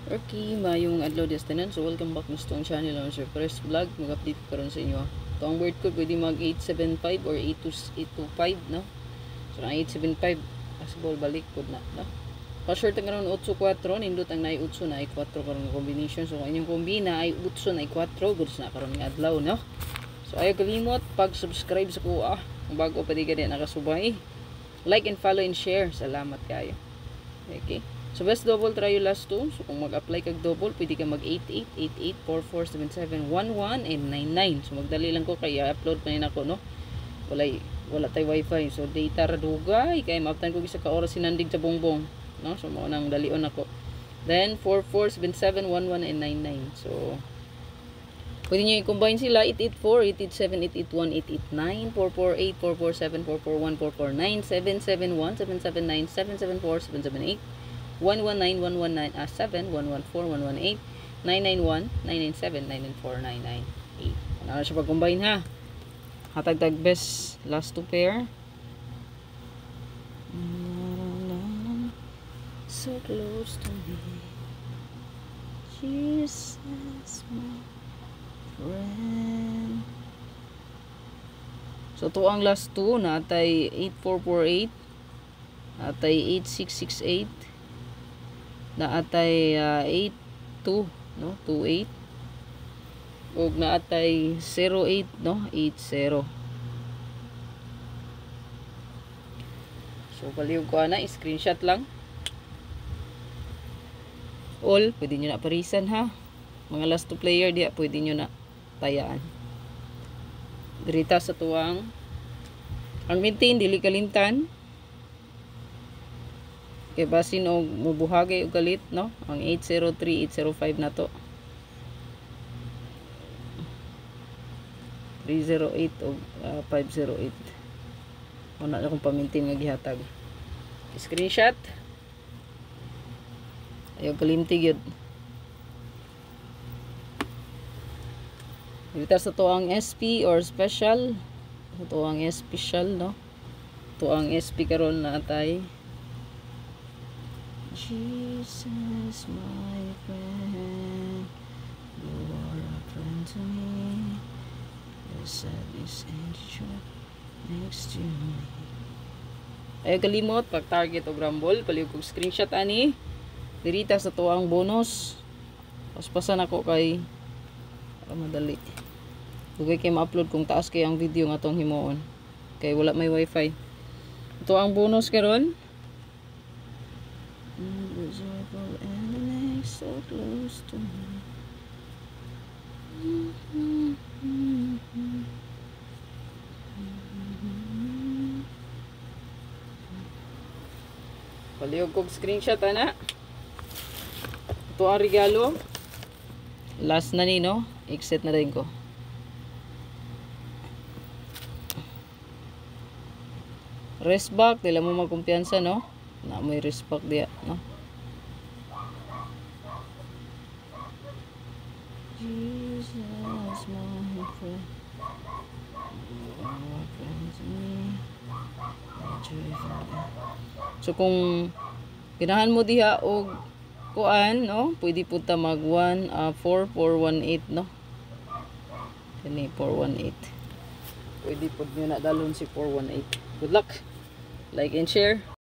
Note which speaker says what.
Speaker 1: Okay, mayong adlaw destinan. So welcome back sa itong channel on Sir Press Vlog. Mag-update ko karon sa inyo. Ito ang word code pwede mag 875 or 825, no? So ang 875 possible balik pod na, no? Pa-short ang karon 84, nindot ang nay 8 na ay 4 karon combination. So kung inyong kombina ay 8 na ay 4, goods na karon nga adlaw, no? So ayaw kalimot pag-subscribe sa kuha. Kung bago pa di ka din nakasubay, like and follow and share. Salamat kayo. Okay. So best double try yung last 2. So kung mag-apply kag double, pwede ka mag 88, 88, 44, 77, 11, and 99. So magdali lang ko kaya upload pa rin ako, no? Wala tay wifi. So data ra dugay kay maabtan ko isa ka oras sinandig sa bongbong, no? So mao nang dalion ako. Then 44, 77, 11, and 99. So pwede nyo i-combine sila 884, 887, 881, 889, 448, 447, 441, 449, 771, 779, 774, 778, 119, 119, 7, 114, 118, 991, 997, 994, 998. Ano na siya pag-combine ha? Hatag-tag best last 2 pair. So close to me, Jesus my friend. So to ang last 2 natay 8448, natay 8668, naatay 82, no? 28, ug naatay 08, no? 80. So baliw ko ana, screenshot lang. All pwede nyo na parisan ha. Mga last 2 player diya pwede nyo na tayaan. Dirita sa tuwang ang maintain dili kalimtan. Kay basin og mubuhagay og galit, no? Ang 803, 805 na to. 308 o 508. Wala na akong pamintin nga gihatag. Screenshot. Ayaw kalimtig yun. Dito sa to ang SP or special. Ito ang special, no? Ito ang SP karon na atay. Jesus, my friend, you are a friend to me. Your sadness and joy next to me. Ayaw kalimot pag target o rumble, paliw kong screenshot ani. Dirita sa tuwang bonus. Paspasan ako kay para madali. Dugay kay ma-upload kung taas kay ang video nga tong himuon. Kay wala may wifi. Ito ang bonus karon. And the next so close to me. Palihog kong screenshot ana. Ito ang regalo. Last na ni, no? Exit na rin ko. Rest back, dila mo magkumpiyansa, no? Na may rest back diya, no? Jesus, my friend, you are a friend to me. So kung ganahan mo diha og kuan, no? Pwede po ta mag 418, no? Kani 418. Pwede po nyo na dalon si 418. Good luck. Like and share.